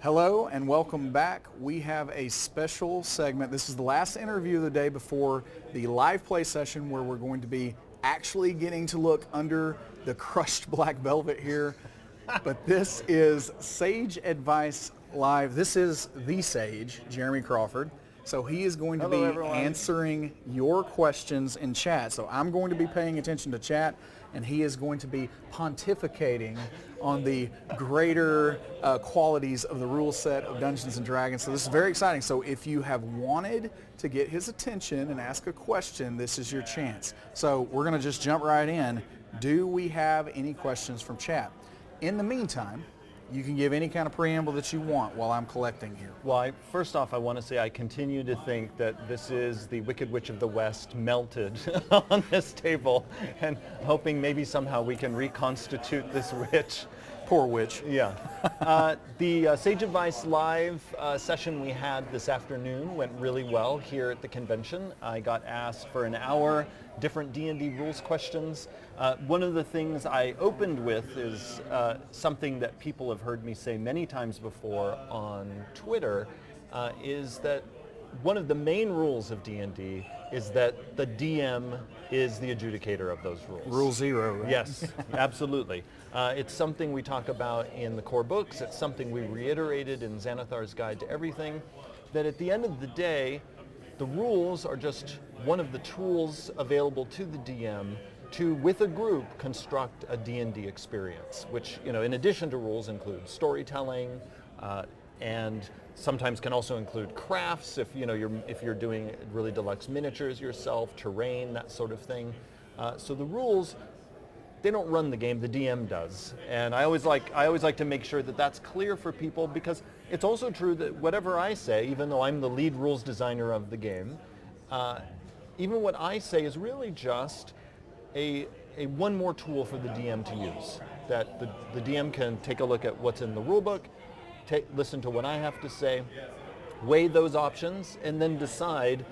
Hello and welcome back. We have a special segment. This is the last interview of the day before the live play session where we're going to be actually getting to look under the crushed black velvet here. But this is Sage Advice Live. This is the Sage, Jeremy Crawford. So he is going to be answering your questions in chat. So I'm going to be paying attention to chat, and he is going to be pontificating on the greater qualities of the rule set of Dungeons & Dragons. So this is very exciting. So if you have wanted to get his attention and ask a question, this is your chance. So we're going to just jump right in. Do we have any questions from chat? In the meantime, you can give any kind of preamble that you want while I'm collecting here. Well, first off, I want to say I continue to think that this is the Wicked Witch of the West melted on this table, and hoping maybe somehow we can reconstitute this witch. Poor witch. Yeah. The Sage Advice Live session we had this afternoon went really well here at the convention. I got asked for an hour, different D&D rules questions. One of the things I opened with is something that people have heard me say many times before on Twitter, is that one of the main rules of D&D is that the DM is the adjudicator of those rules. Rule 0, right? Yes, absolutely. It's something we talk about in the core books. It's something we reiterated in Xanathar's Guide to Everything, that at the end of the day, the rules are just one of the tools available to the DM to, with a group, construct a D&D experience, which, in addition to rules, includes storytelling, and sometimes can also include crafts if you're doing really deluxe miniatures yourself, terrain, that sort of thing. So the rules, they don't run the game, the DM does. And I always like to make sure that that's clear for people, because it's also true that whatever I say, even though I'm the lead rules designer of the game, even what I say is really just a one more tool for the DM to use. That the DM can take a look at what's in the rule book, listen to what I have to say, weigh those options, and then decide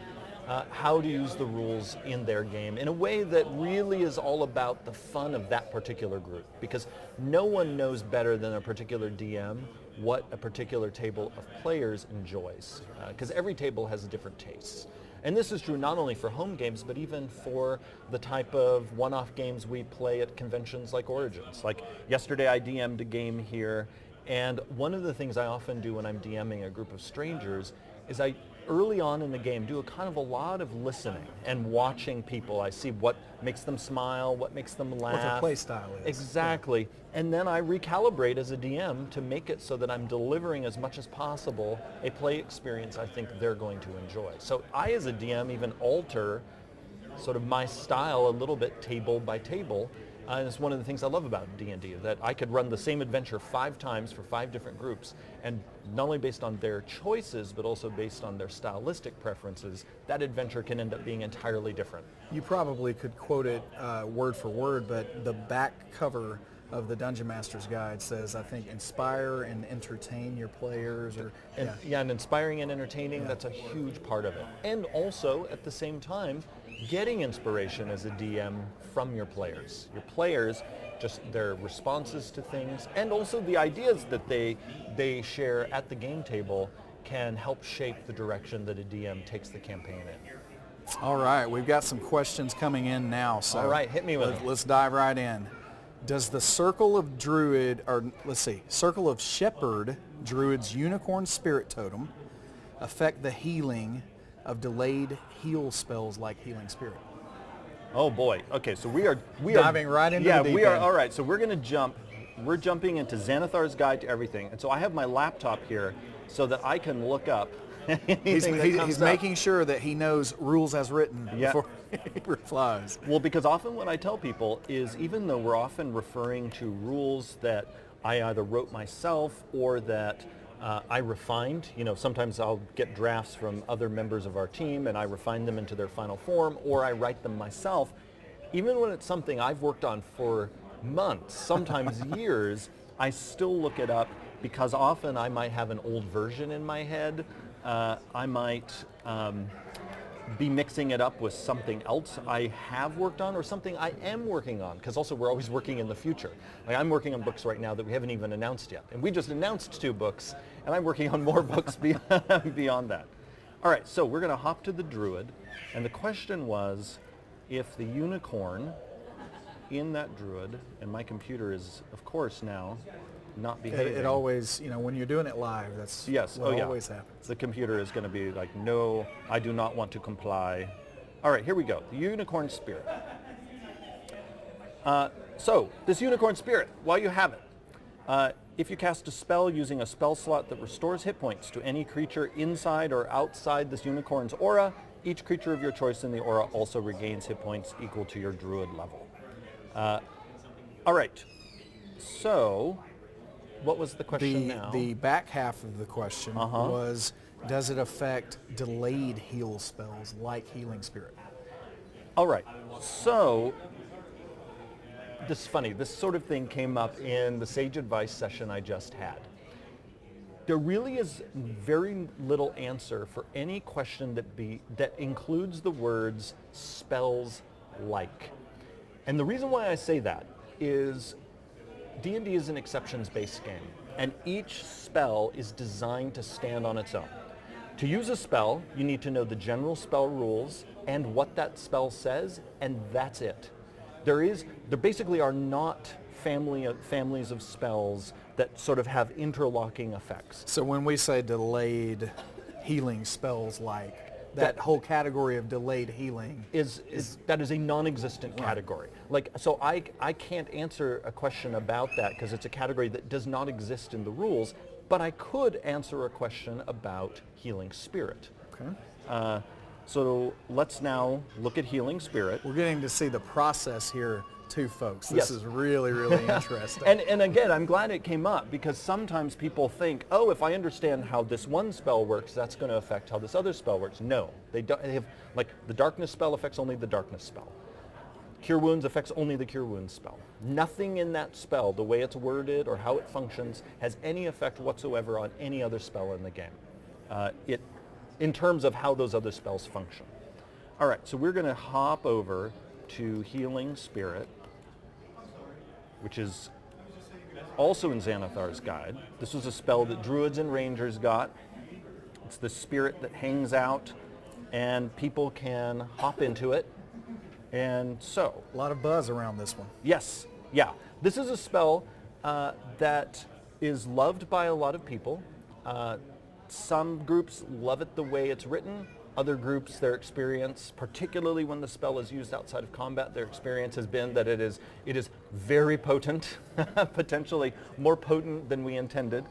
how to use the rules in their game in a way that really is all about the fun of that particular group. Because no one knows better than a particular DM what a particular table of players enjoys. Because every table has different tastes. And this is true not only for home games, but even for the type of one-off games we play at conventions like Origins. Like yesterday I DM'd a game here, and one of the things I often do when I'm DMing a group of strangers is I, early on in the game, do a lot of listening and watching people. I see what makes them smile, what makes them laugh. What their play style is. Exactly. Yeah. And then I recalibrate as a DM to make it so that I'm delivering as much as possible a play experience I think they're going to enjoy. So I, as a DM, even alter sort of my style a little bit table by table. And it's one of the things I love about D&D, that I could run the same adventure 5 times for 5 different groups, and not only based on their choices, but also based on their stylistic preferences, that adventure can end up being entirely different. You probably could quote it word for word, but the back cover of the Dungeon Master's Guide says, I think, inspire and entertain your players. And inspiring and entertaining, that's a huge part of it. And also, at the same time, getting inspiration as a DM from your players. Your players, just their responses to things, and also the ideas that they share at the game table can help shape the direction that a DM takes the campaign in. All right, we've got some questions coming in now. So all right, hit me with them. Let's dive right in. Does the Circle of Circle of Shepherd Druid's Unicorn Spirit Totem affect the healing of delayed heal spells like Healing Spirit? Oh boy. Okay, so we are diving right into the deep we are. end. All right, so we're going to jump. We're jumping into Xanathar's Guide to Everything, and so I have my laptop here so that I can look up anything that comes he's up. making sure that he knows rules as written before he replies. Well, because often what I tell people is, even though we're often referring to rules that I either wrote myself or that I refined, sometimes I'll get drafts from other members of our team and I refine them into their final form, or I write them myself. Even when it's something I've worked on for months, sometimes years, I still look it up, because often I might have an old version in my head. I might be mixing it up with something else I have worked on or something I am working on, because also we're always working in the future. Like I'm working on books right now that we haven't even announced yet. And we just announced 2 books, and I'm working on more books beyond that. All right, so we're going to hop to the Druid, and the question was if the unicorn in that Druid, and my computer is, of course, now not behaving. It always, when you're doing it live, that's yes. what always happens. The computer is going to be like, no, I do not want to comply. All right, here we go. The unicorn spirit. So this unicorn spirit, while you have it, if you cast a spell using a spell slot that restores hit points to any creature inside or outside this unicorn's aura, each creature of your choice in the aura also regains hit points equal to your Druid level. All right, so what was the question now? The back half of the question was, does it affect delayed heal spells like Healing Spirit? All right, so this is funny. This sort of thing came up in the Sage Advice session I just had. There really is very little answer for any question that includes the words spells like. And the reason why I say that is D&D is an exceptions-based game, and each spell is designed to stand on its own. To use a spell, you need to know the general spell rules and what that spell says, and that's it. There basically are not families of spells that sort of have interlocking effects. So when we say delayed healing spells like, that whole category of delayed healing is a non-existent category. Like, so I can't answer a question about that because it's a category that does not exist in the rules, but I could answer a question about Healing Spirit. Okay. So let's now look at Healing Spirit. We're getting to see the process here too, folks. This Yes. is really, really interesting. And again, I'm glad it came up because sometimes people think, oh, if I understand how this one spell works, that's going to affect how this other spell works. No, they have, like, the darkness spell affects only the darkness spell. Cure Wounds affects only the Cure Wounds spell. Nothing in that spell, the way it's worded or how it functions, has any effect whatsoever on any other spell in the game. In terms of how those other spells function. All right, so we're going to hop over to Healing Spirit, which is also in Xanathar's Guide. This was a spell that Druids and Rangers got. It's the spirit that hangs out, and people can hop into it. And so... a lot of buzz around this one. Yes, yeah. This is a spell that is loved by a lot of people. Some groups love it the way it's written. Other groups, their experience, particularly when the spell is used outside of combat, their experience has been that it is very potent, potentially more potent than we intended.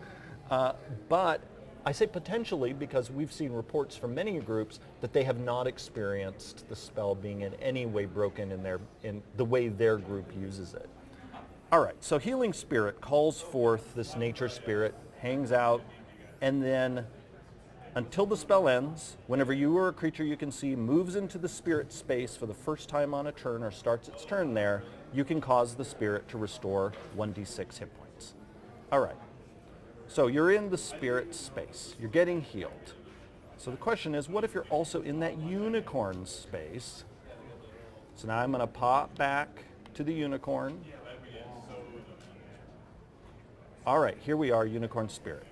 But I say potentially because we've seen reports from many groups that they have not experienced the spell being in any way broken in the way their group uses it. All right, so Healing Spirit calls forth this nature spirit, hangs out, and then until the spell ends, whenever you or a creature you can see moves into the spirit space for the first time on a turn or starts its turn there, you can cause the spirit to restore 1d6 hit points. All right. So you're in the spirit space. You're getting healed. So the question is, what if you're also in that unicorn space? So now I'm going to pop back to the unicorn. All right, here we are, unicorn spirit.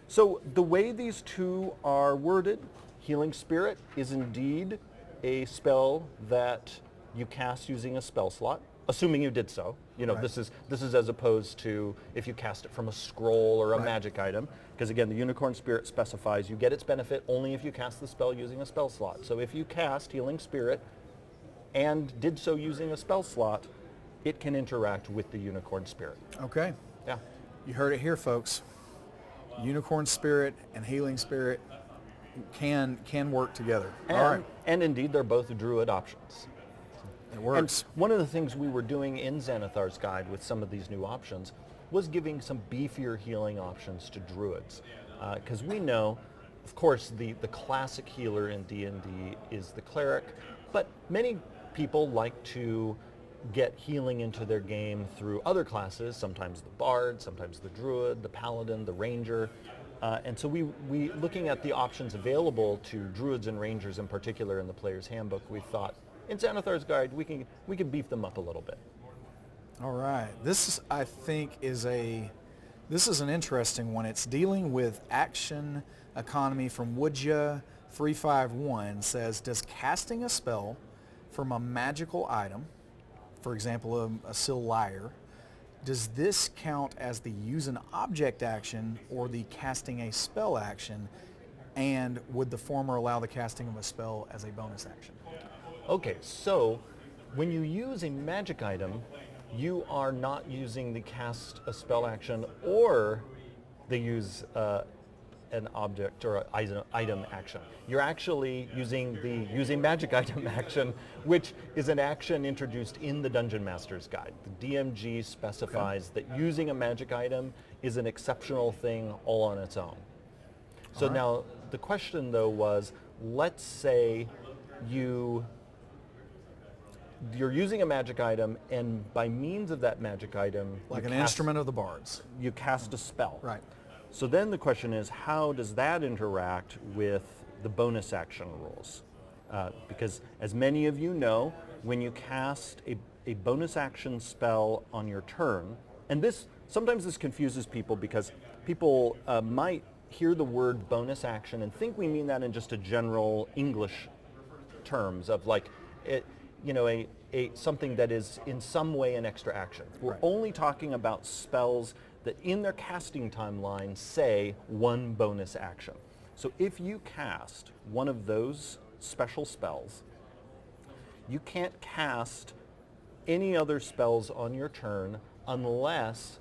So the way these two are worded, Healing Spirit is indeed a spell that you cast using a spell slot, assuming you did so. You know, Right. this is as opposed to if you cast it from a scroll or a Right. magic item, because again, the Unicorn Spirit specifies you get its benefit only if you cast the spell using a spell slot. So if you cast Healing Spirit and did so using a spell slot, it can interact with the Unicorn Spirit. Okay. Yeah. You heard it here, folks. Unicorn Spirit and Healing Spirit can work together. And, All right. and indeed, they're both Druid options. It works. And one of the things we were doing in Xanathar's Guide with some of these new options was giving some beefier healing options to Druids. Because we know, of course, the classic healer in D&D is the cleric, but many people like to get healing into their game through other classes, sometimes the Bard, sometimes the Druid, the Paladin, the Ranger. And so we looking at the options available to Druids and Rangers in particular in the Player's Handbook, we thought, in Xanathar's Guide, we can beef them up a little bit. All right. This, I think, is an interesting one. It's dealing with action economy from Woodja 351. Says, does casting a spell from a magical item, for example, a Seal Lyre, does this count as the use an object action or the casting a spell action? And would the former allow the casting of a spell as a bonus action? Okay, so when you use a magic item, you are not using the cast a spell action or the use an object or an item action. You're actually using the use a magic item action, which is an action introduced in the Dungeon Master's Guide. The DMG specifies that using a magic item is an exceptional thing all on its own. So now the question though was, let's say you're using a magic item, and by means of that magic item, like an instrument of the bards, you cast a spell. Right. So then the question is, how does that interact with the bonus action rules? Because as many of you know, when you cast a bonus action spell on your turn, and sometimes this confuses people because people might hear the word bonus action and think we mean that in just a general English terms of like, something that is in some way an extra action. We're only talking about spells that in their casting timeline say one bonus action. So if you cast one of those special spells, you can't cast any other spells on your turn unless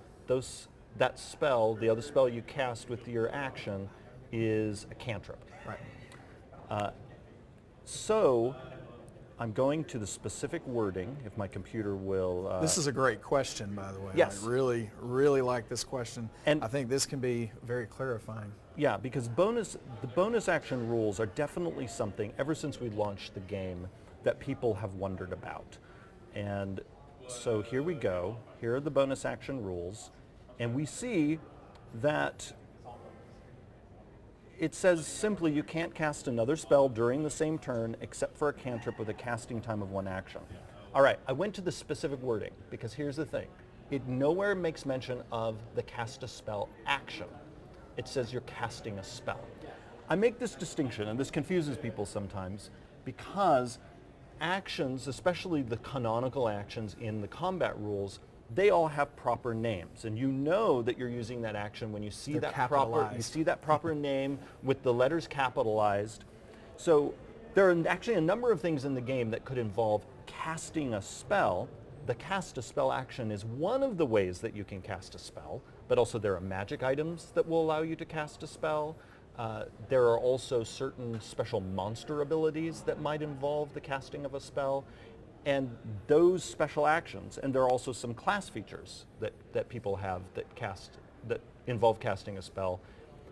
that spell, the other spell you cast with your action, is a cantrip. Right. So I'm going to the specific wording, if my computer will... This is a great question, by the way. Yes. I really, really like this question. And I think this can be very clarifying. Yeah, because the bonus action rules are definitely something, ever since we launched the game, that people have wondered about. And so here we go. Here are the bonus action rules. And we see that it says simply you can't cast another spell during the same turn except for a cantrip with a casting time of one action. All right, I went to the specific wording because here's the thing. It nowhere makes mention of the cast a spell action. It says you're casting a spell. I make this distinction, and this confuses people sometimes, because actions, especially the canonical actions in the combat rules, they all have proper names, and you know that you're using that action when you see that proper name with the letters capitalized. So there are actually a number of things in the game that could involve casting a spell. The cast a spell action is one of the ways that you can cast a spell, but also there are magic items that will allow you to cast a spell. There are also certain special monster abilities that might involve the casting of a spell. And those special actions, and there are also some class features that people have that involve casting a spell,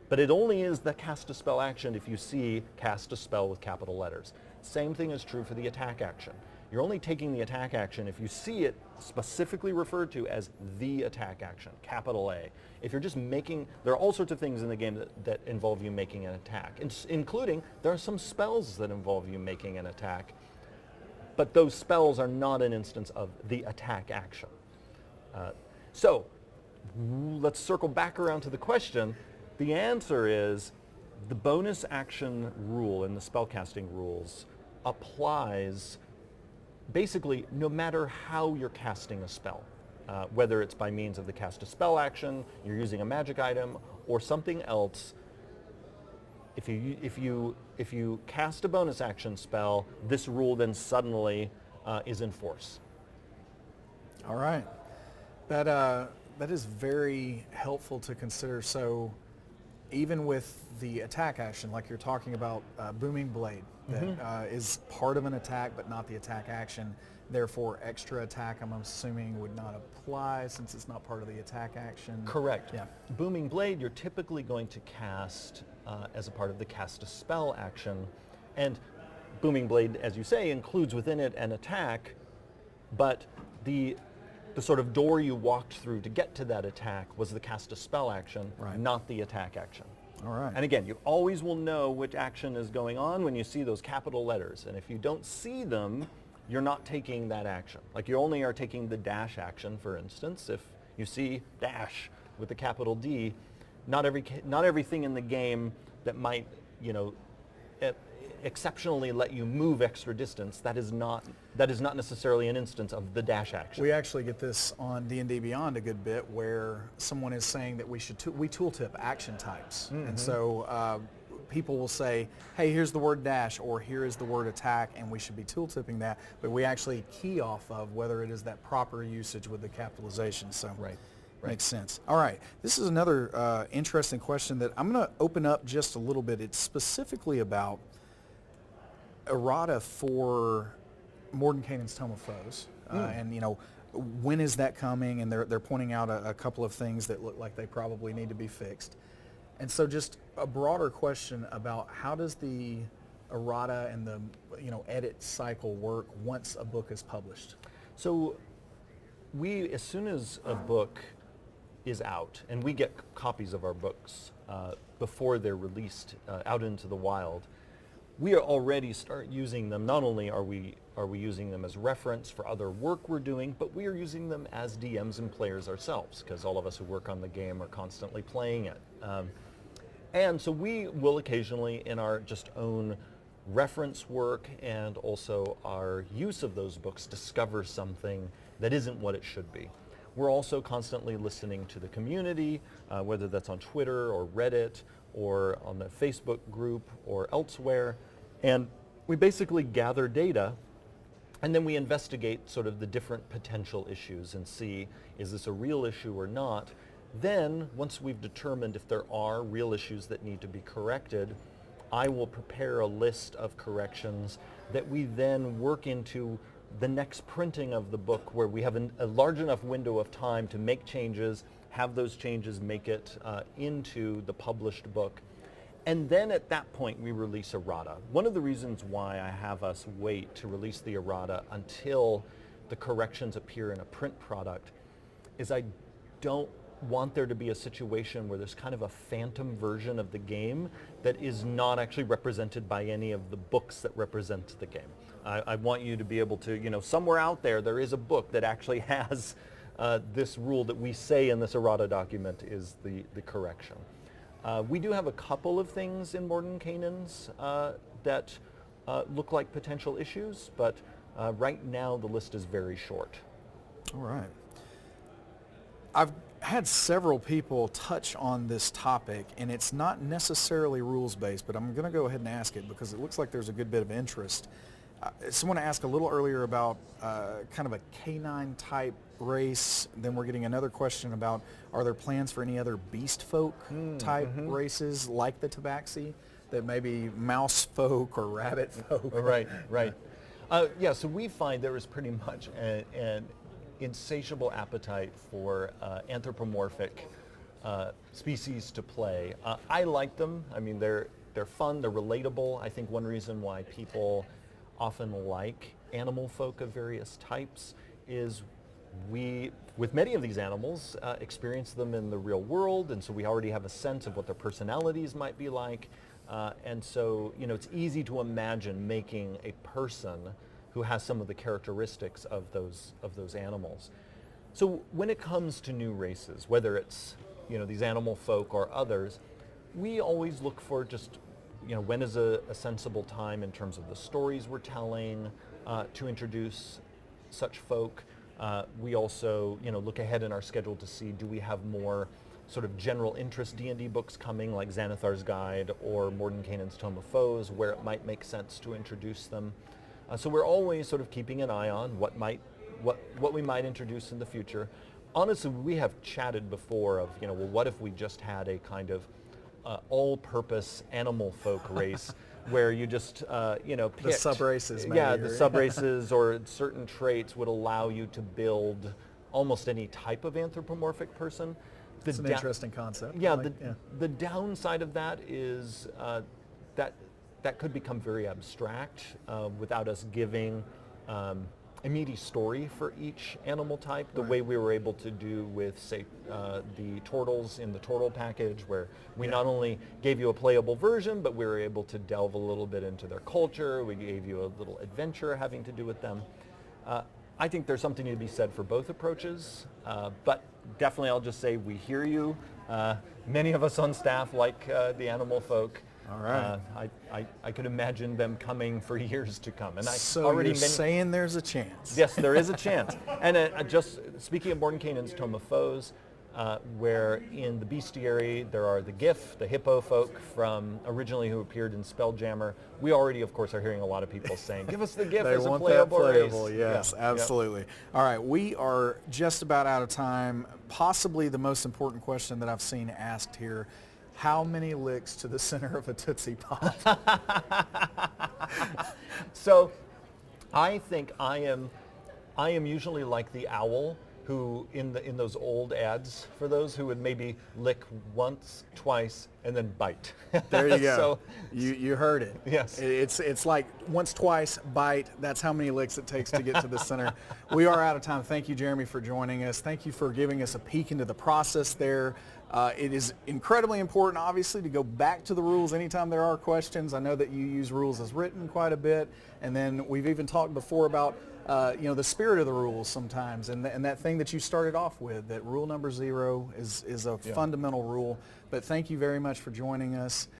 but it only is the cast a spell action if you see cast a spell with capital letters. Same thing is true for the attack action. You're only taking the attack action if you see it specifically referred to as the attack action, capital A. If you're just there are all sorts of things in the game that involve you making an attack, including there are some spells that involve you making an attack. But those spells are not an instance of the attack action. So let's circle back around to the question. The answer is the bonus action rule in the spellcasting rules applies basically no matter how you're casting a spell, whether it's by means of the cast a spell action, you're using a magic item, or something else. If you cast a bonus action spell, this rule then suddenly is in force. All right. That is very helpful to consider. So even with the attack action, like you're talking about Booming Blade, that is part of an attack but not the attack action, therefore extra attack, I'm assuming, would not apply since it's not part of the attack action. Correct. Yeah. Booming Blade, you're typically going to cast as a part of the cast a spell action, and Booming Blade, as you say, includes within it an attack, but the sort of door you walked through to get to that attack was the cast a spell action, Right. not the attack action. All right. And again, you always will know which action is going on when you see those capital letters. And if you don't see them, you're not taking that action. Like you only are taking the dash action, for instance. If you see dash with the capital D, not everything in the game that might, exceptionally let you move extra distance, that is not necessarily an instance of the dash action. We actually get this on D&D Beyond a good bit, where someone is saying that we tooltip action types. Mm-hmm. And so people will say, hey, here's the word dash, or here is the word attack, and we should be tooltipping that, but we actually key off of whether it is that proper usage with the capitalization. So Right. Makes sense. All right, this is another interesting question that I'm going to open up just a little bit. It's specifically about errata for Mordenkainen's Tome of Foes. And when is that coming? And they're pointing out a couple of things that look like they probably need to be fixed. And so just a broader question about how does the errata and the edit cycle work once a book is published? So as soon as a book is out, and we get copies of our books before they're released out into the wild, we already start using them. Not only are we using them as reference for other work we're doing, but we are using them as DMs and players ourselves, because all of us who work on the game are constantly playing it. And so we will occasionally, in our just own reference work and also our use of those books, discover something that isn't what it should be. We're also constantly listening to the community, whether that's on Twitter or Reddit or on the Facebook group or elsewhere, and we basically gather data, and then we investigate sort of the different potential issues and see, is this a real issue or not? Then, once we've determined if there are real issues that need to be corrected, I will prepare a list of corrections that we then work into the next printing of the book, where we have a large enough window of time to make changes, have those changes make it into the published book. And then at that point we release errata. One of the reasons why I have us wait to release the errata until the corrections appear in a print product is I don't want there to be a situation where there's kind of a phantom version of the game that is not actually represented by any of the books that represent the game. I want you to be able to, somewhere out there is a book that actually has this rule that we say in this errata document is the correction. We do have a couple of things in Mordenkainen's that look like potential issues, but right now the list is very short. All right. I've had several people touch on this topic, and it's not necessarily rules-based, but I'm going to go ahead and ask it because it looks like there's a good bit of interest. Someone asked a little earlier about kind of a canine type race. Then we're getting another question about, are there plans for any other beast folk type races like the tabaxi, that maybe mouse folk or rabbit folk? Right. Yeah, so we find there is pretty much an insatiable appetite for anthropomorphic species to play. I like them. I mean, they're fun, they're relatable. I think one reason why people often like animal folk of various types is we, with many of these animals, experience them in the real world, and so we already have a sense of what their personalities might be like. And so, it's easy to imagine making a person who has some of the characteristics of those animals. So when it comes to new races, whether it's these animal folk or others, we always look for just when is a sensible time in terms of the stories we're telling to introduce such folk. We also look ahead in our schedule to see, do we have more sort of general interest D&D books coming, like Xanathar's Guide or Mordenkainen's Tome of Foes, where it might make sense to introduce them. So we're always sort of keeping an eye on what we might introduce in the future. Honestly, we have chatted before of, well, what if we just had a kind of all-purpose animal folk race where you just, picked, the sub-races, maybe. Yeah, the sub-races or certain traits would allow you to build almost any type of anthropomorphic person. It's an interesting concept. Yeah, the downside of that is that could become very abstract without us giving a meaty story for each animal type, the way we were able to do with, say, the turtles in the turtle package, where we not only gave you a playable version, but we were able to delve a little bit into their culture. We gave you a little adventure having to do with them. I think there's something to be said for both approaches, but definitely I'll just say we hear you. Many of us on staff like the animal folk. All right. I could imagine them coming for years to come. And So you're saying there's a chance? Yes, there is a chance. And just speaking of Mordenkainen's Tome of Foes, where in the bestiary there are the GIF, the hippo folk from originally who appeared in Spelljammer. We already, of course, are hearing a lot of people saying, give us the GIF They as a want playable that playable, race. yes, Yeah. absolutely. Yep. All right, we are just about out of time. Possibly the most important question that I've seen asked here. How many licks to the center of a Tootsie Pop? So I think I am usually like the owl who in those old ads, for those who would maybe lick once, twice, and then bite. There you go. So, you heard it. Yes. It's like once, twice, bite. That's how many licks it takes to get to the center. We are out of time. Thank you, Jeremy, for joining us. Thank you for giving us a peek into the process there. It is incredibly important, obviously, to go back to the rules anytime there are questions. I know that you use rules as written quite a bit, and then we've even talked before about the spirit of the rules sometimes, and that thing that you started off with, that rule number 0 is a fundamental rule. But thank you very much for joining us.